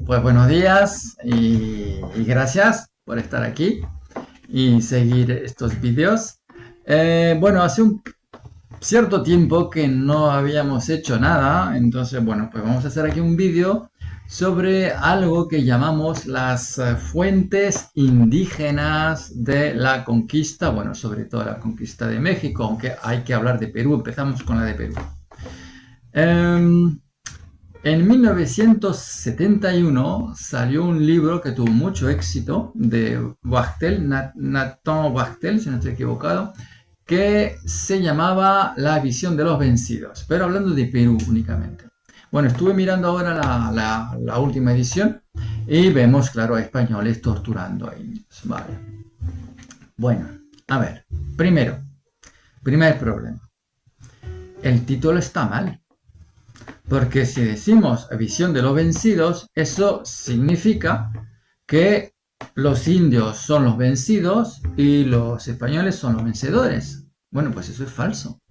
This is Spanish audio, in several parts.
Pues buenos días y gracias por estar aquí y seguir estos vídeos. Bueno, hace un cierto tiempo que no habíamos hecho nada, entonces bueno, pues vamos a hacer aquí un vídeo sobre algo que llamamos las fuentes indígenas de la conquista, bueno, sobre todo la conquista de México, aunque hay que hablar de Perú, empezamos con la de Perú. En 1971 salió un libro que tuvo mucho éxito de Wachtel, Nathan Wachtel, si no estoy equivocado, que se llamaba La visión de los vencidos, pero hablando de Perú únicamente. Bueno, estuve mirando ahora la última edición y vemos, claro, a españoles torturando a indios. Vale. Bueno, a ver, primer problema. El título está mal. Porque si decimos visión de los vencidos, eso significa que los indios son los vencidos y los españoles son los vencedores. Bueno, pues eso es falso.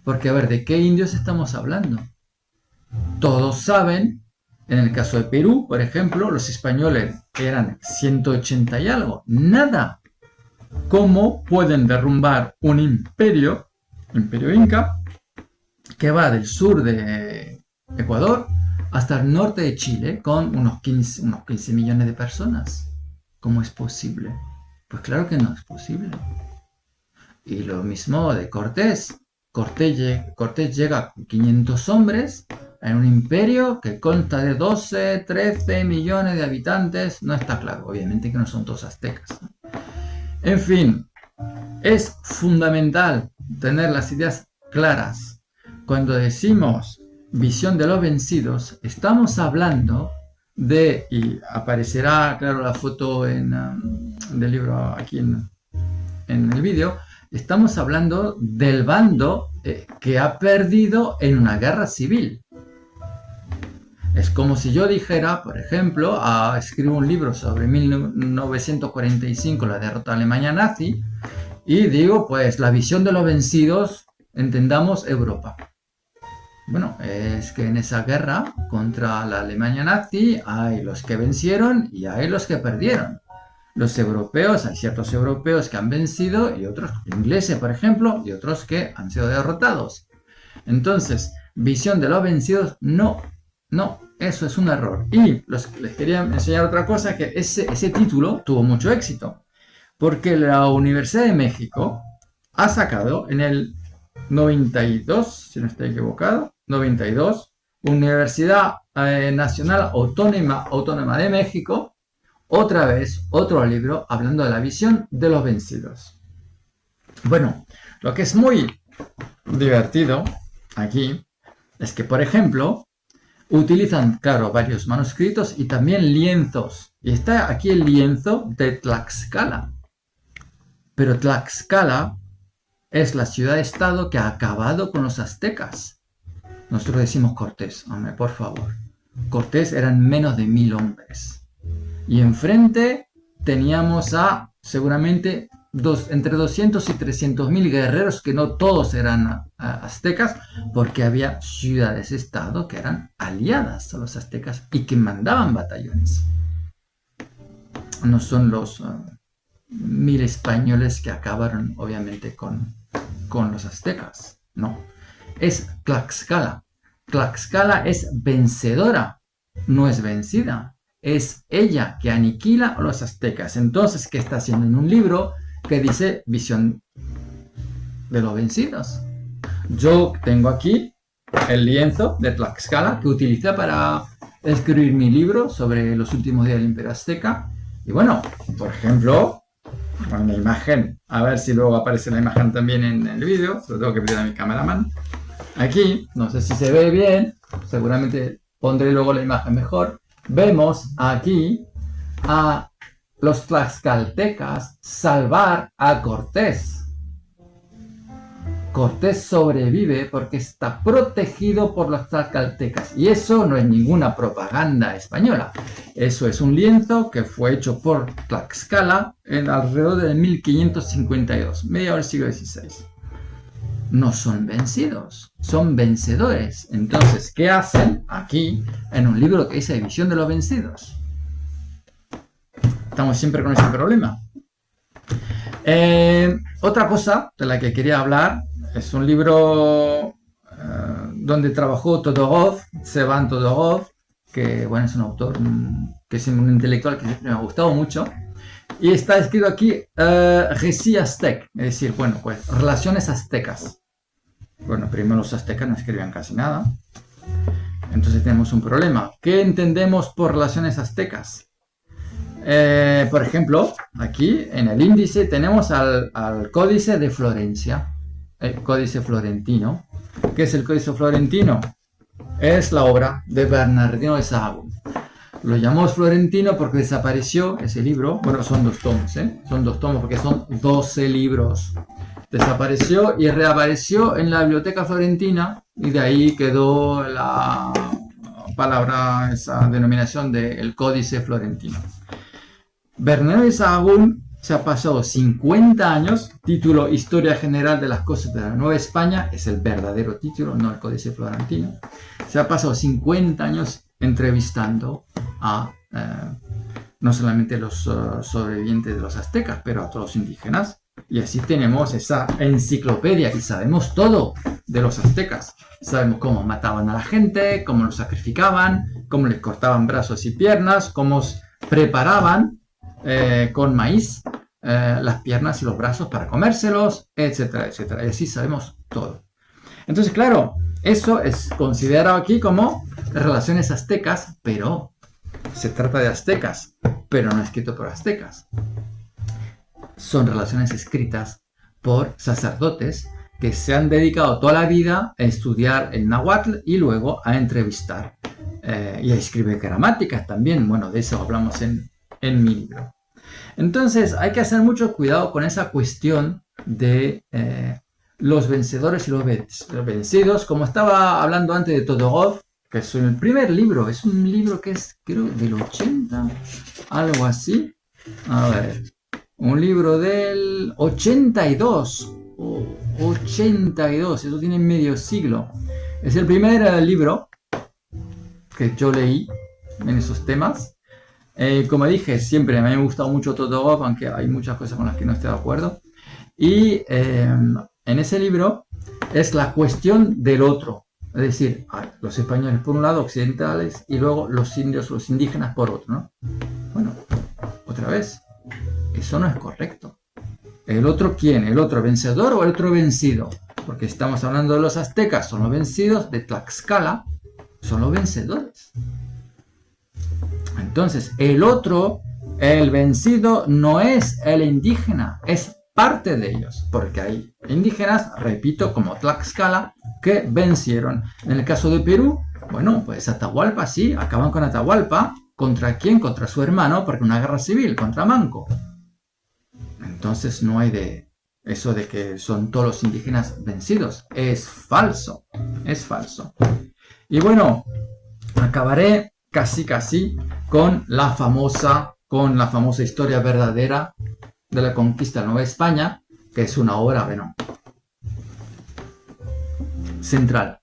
Porque a ver, ¿de qué indios estamos hablando? Todos saben, en el caso de Perú, por ejemplo, los españoles eran 180 y algo. Nada. ¿Cómo pueden derrumbar un imperio inca, que va del sur de Ecuador hasta el norte de Chile con unos 15 millones de personas? ¿Cómo es posible? Pues claro que no es posible. Y lo mismo de Cortés. Cortés llega con 500 hombres en un imperio que consta de 12, 13 millones de habitantes. No está claro, obviamente que no son todos aztecas. En fin, es fundamental tener las ideas claras. Cuando decimos visión de los vencidos, estamos hablando de, y aparecerá, claro, la foto del libro aquí en el vídeo, estamos hablando del bando que ha perdido en una guerra civil. Es como si yo dijera, por ejemplo, escribo un libro sobre 1945, la derrota de Alemania nazi, y digo, pues, la visión de los vencidos, entendamos Europa. Bueno, es que en esa guerra contra la Alemania nazi hay los que vencieron y hay los que perdieron. Los europeos, hay ciertos europeos que han vencido y otros, ingleses por ejemplo, y otros que han sido derrotados. Entonces, visión de los vencidos, no, eso es un error. Y les quería enseñar otra cosa, que ese título tuvo mucho éxito, porque la Universidad de México ha sacado en el 92, si no estoy equivocado, 92, Universidad Nacional Autónoma de México, otra vez, otro libro hablando de la visión de los vencidos. Bueno, lo que es muy divertido aquí es que, por ejemplo, utilizan, claro, varios manuscritos y también lienzos. Y está aquí el lienzo de Tlaxcala. Pero Tlaxcala es la ciudad-estado que ha acabado con los aztecas. Nosotros decimos Cortés, hombre, por favor. Cortés eran menos de 1000 hombres. Y enfrente teníamos a seguramente entre 200 y 300 mil guerreros, que no todos eran aztecas, porque había ciudades-estado que eran aliadas a los aztecas y que mandaban batallones. No son los 1000 españoles que acabaron obviamente con los aztecas, no. Es Tlaxcala. Tlaxcala es vencedora, no es vencida. Es ella que aniquila a los aztecas. Entonces, ¿qué está haciendo en un libro que dice visión de los vencidos? Yo tengo aquí el lienzo de Tlaxcala que utilicé para escribir mi libro sobre los últimos días del Imperio Azteca. Y bueno, por ejemplo, una imagen, a ver si luego aparece la imagen también en el vídeo, se lo tengo que pedir a mi cameraman. Aquí, no sé si se ve bien, seguramente pondré luego la imagen mejor. Vemos aquí a los tlaxcaltecas salvar a Cortés. Cortés sobrevive porque está protegido por los tlaxcaltecas. Y eso no es ninguna propaganda española. Eso es un lienzo que fue hecho por Tlaxcala en alrededor de 1552, medio del siglo XVI. no son vencidos, son vencedores. Entonces, ¿qué hacen aquí en un libro que dice Visión de los vencidos? Estamos siempre con ese problema. Otra cosa de la que quería hablar es un libro donde trabajó Todorov, Tsevan Todorov, que bueno, es un autor que es un intelectual que siempre me ha gustado mucho. Y está escrito aquí Récit aztèque, es decir, bueno, pues relaciones aztecas. Bueno, primero los aztecas no escribían casi nada. Entonces tenemos un problema. ¿Qué entendemos por relaciones aztecas? Por ejemplo, aquí en el índice tenemos al Códice de Florencia, el Códice Florentino. ¿Qué es el Códice Florentino? Es la obra de Bernardino de Sahagún. Lo llamamos Florentino porque desapareció ese libro. Bueno, son 2 tomos, ¿eh? Son 2 tomos porque son 12 libros. Desapareció y reapareció en la Biblioteca Florentina y de ahí quedó la palabra, esa denominación del Códice Florentino. Bernardino de Sahagún se ha pasado 50 años, título Historia General de las Cosas de la Nueva España, es el verdadero título, no el Códice Florentino. Se ha pasado 50 años entrevistando a no solamente los sobrevivientes de los aztecas, pero a todos los indígenas. Y así tenemos esa enciclopedia y sabemos todo de los aztecas. Sabemos cómo mataban a la gente, cómo los sacrificaban, cómo les cortaban brazos y piernas, cómo preparaban con maíz las piernas y los brazos para comérselos, etcétera, etcétera. Y así sabemos todo. Entonces, claro, eso es considerado aquí como relaciones aztecas, pero se trata de aztecas, pero no escrito por aztecas. Son relaciones escritas por sacerdotes que se han dedicado toda la vida a estudiar el náhuatl y luego a entrevistar y a escribir gramáticas también. Bueno, de eso hablamos en mi libro. Entonces hay que hacer mucho cuidado con esa cuestión de los vencedores y los vencidos. Como estaba hablando antes de Todorov, que es el primer libro, es un libro que es, creo, del 80, algo así. A ver, un libro del 82. 82, eso tiene medio siglo. Es el primer libro que yo leí en esos temas. Como dije, siempre me ha gustado mucho Todorov, aunque hay muchas cosas con las que no estoy de acuerdo. Y en ese libro es la cuestión del otro. Es decir, los españoles por un lado, occidentales, y luego los indios, los indígenas por otro, ¿no? Bueno, otra vez, eso no es correcto. ¿El otro quién? ¿El otro vencedor o el otro vencido? Porque estamos hablando de los aztecas, son los vencidos, de Tlaxcala, son los vencedores. Entonces, el otro, el vencido, no es el indígena, es parte de ellos, porque hay indígenas, repito, como Tlaxcala, que vencieron. En el caso de Perú, bueno, pues Atahualpa, sí, acaban con Atahualpa. ¿Contra quién? Contra su hermano, porque una guerra civil, contra Manco. Entonces no hay de eso de que son todos los indígenas vencidos. Es falso, es falso. Y bueno, acabaré casi con la famosa historia verdadera de la conquista de Nueva España, que es una obra, bueno, central.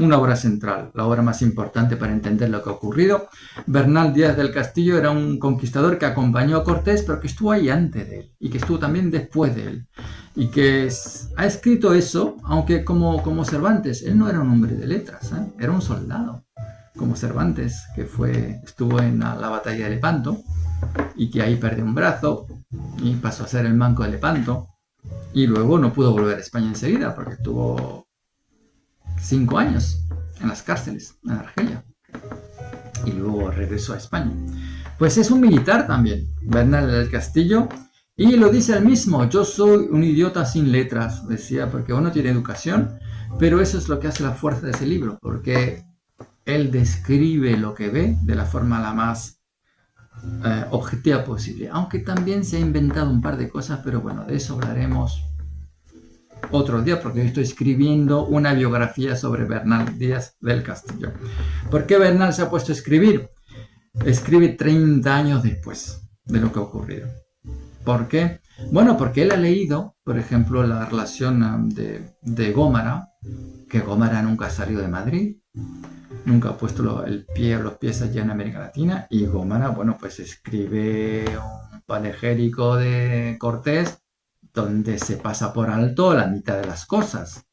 Una obra central, la obra más importante para entender lo que ha ocurrido. Bernal Díaz del Castillo era un conquistador que acompañó a Cortés, pero que estuvo ahí antes de él y que estuvo también después de él. Y que ha escrito eso, aunque como Cervantes, él no era un hombre de letras, era un soldado. Como Cervantes, que estuvo en la batalla de Lepanto y que ahí perdió un brazo y pasó a ser el manco de Lepanto. Y luego no pudo volver a España enseguida porque estuvo 5 años en las cárceles en Argelia y luego regresó a España. Pues es un militar también, Bernal del Castillo, y lo dice él mismo: yo soy un idiota sin letras, decía, porque uno tiene educación, pero eso es lo que hace la fuerza de ese libro, porque él describe lo que ve de la forma la más objetiva posible, aunque también se ha inventado un par de cosas, pero bueno, de eso hablaremos otro día, porque yo estoy escribiendo una biografía sobre Bernal Díaz del Castillo. ¿Por qué Bernal se ha puesto a escribir? Escribe 30 años después de lo que ha ocurrido. ¿Por qué? Bueno, porque él ha leído, por ejemplo, la relación de Gómara, que Gómara nunca ha salido de Madrid, nunca ha puesto los pies allá en América Latina, y Gómara, bueno, pues escribe un panegírico de Cortés donde se pasa por alto la mitad de las cosas.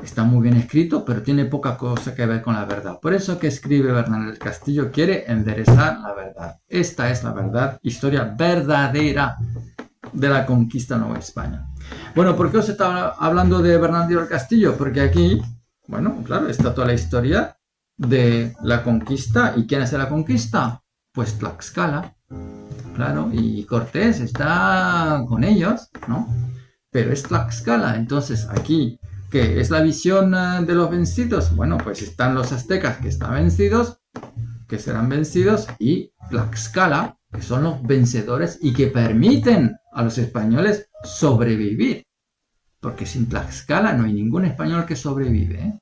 Está muy bien escrito, pero tiene poca cosa que ver con la verdad. Por eso que escribe Bernal del Castillo, quiere enderezar la verdad. Esta es la verdad, historia verdadera de la conquista de Nueva España. Bueno, ¿por qué os estaba hablando de Bernardino del Castillo? Porque aquí, bueno, claro, está toda la historia de la conquista. ¿Y quién hace la conquista? Pues Tlaxcala, claro, y Cortés está con ellos, ¿no? Pero es Tlaxcala, entonces aquí, ¿qué es la visión de los vencidos? Bueno, pues están los aztecas que están vencidos, que serán vencidos, y Tlaxcala, que son los vencedores y que permiten a los españoles sobrevivir. Porque sin Tlaxcala no hay ningún español que sobrevive, ¿eh?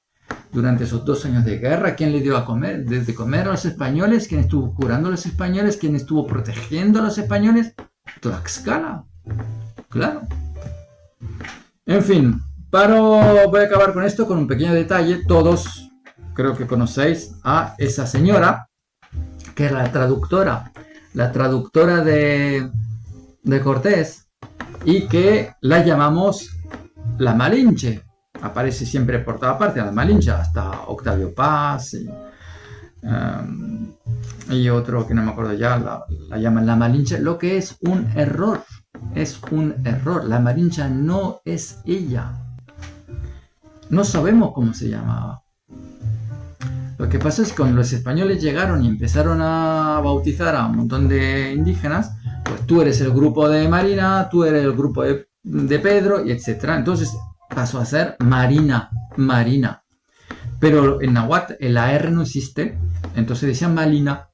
Durante esos 2 años de guerra, ¿quién le dio a comer? Desde comer a los españoles, ¿quién estuvo curando a los españoles? ¿Quién estuvo protegiendo a los españoles? Tlaxcala, claro. En fin, voy a acabar con esto con un pequeño detalle. Todos creo que conocéis a esa señora, que es la traductora de Cortés, y que la llamamos la Malinche. Aparece siempre por toda parte la Malinche, hasta Octavio Paz y otro que no me acuerdo ya, la llaman la Malinche, lo que es un error. Es un error. La Malinche no es ella. No sabemos cómo se llamaba. Lo que pasa es que cuando los españoles llegaron y empezaron a bautizar a un montón de indígenas, pues tú eres el grupo de Marina, tú eres el grupo de Pedro, y etc. Entonces pasó a ser Marina. Pero en náhuatl la R no existe, entonces decían Malina.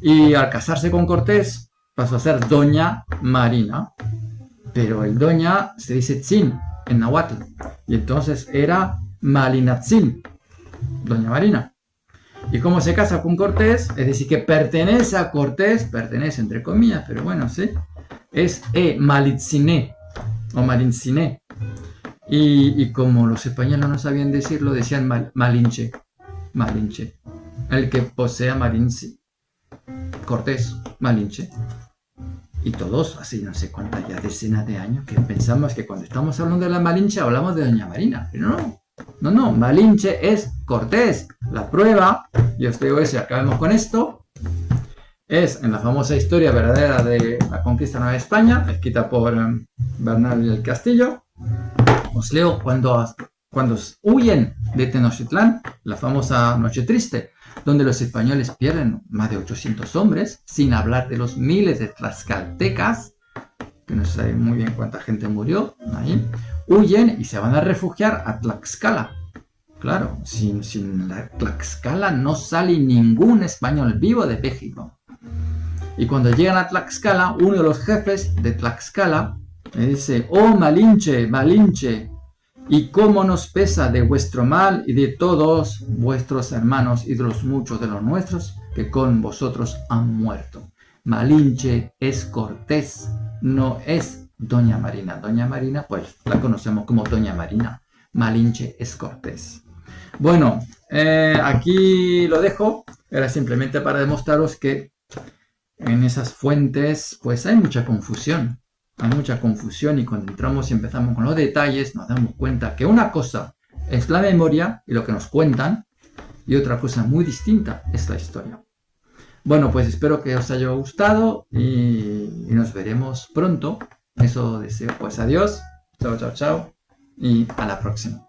Y al casarse con Cortés pasó a ser Doña Marina. Pero el Doña se dice Tzin en náhuatl. Y entonces era Malinatzin, Doña Marina. Y como se casa con Cortés, es decir, que pertenece a Cortés, pertenece entre comillas, pero bueno, sí, es Malitzine o Malincine. Y como los españoles no sabían decirlo, decían Malinche. El que posea Malinche. Cortés, Malinche. Y todos, así no sé cuántas ya decenas de años, que pensamos que cuando estamos hablando de la Malinche hablamos de Doña Marina. Pero no, Malinche es Cortés. La prueba, y os digo eso y acabemos con esto, es en la famosa historia verdadera de la conquista de Nueva España, escrita por Bernal del Castillo. Os leo cuando huyen de Tenochtitlán, la famosa Noche Triste, donde los españoles pierden más de 800 hombres, sin hablar de los miles de tlaxcaltecas, que no se sabe muy bien cuánta gente murió ahí. Huyen y se van a refugiar a Tlaxcala. Claro, sin la Tlaxcala no sale ningún español vivo de México. Y cuando llegan a Tlaxcala, uno de los jefes de Tlaxcala le dice: oh Malinche, y cómo nos pesa de vuestro mal y de todos vuestros hermanos y de los muchos de los nuestros que con vosotros han muerto. Malinche es Cortés, no es Doña Marina. Doña Marina, pues la conocemos como Doña Marina. Malinche es Cortés. Bueno, aquí lo dejo. Era simplemente para demostraros que en esas fuentes pues hay mucha confusión. Y cuando entramos y empezamos con los detalles nos damos cuenta que una cosa es la memoria y lo que nos cuentan, y otra cosa muy distinta es la historia. Bueno, pues espero que os haya gustado y nos veremos pronto. Eso deseo. Pues adiós, chao y a la próxima.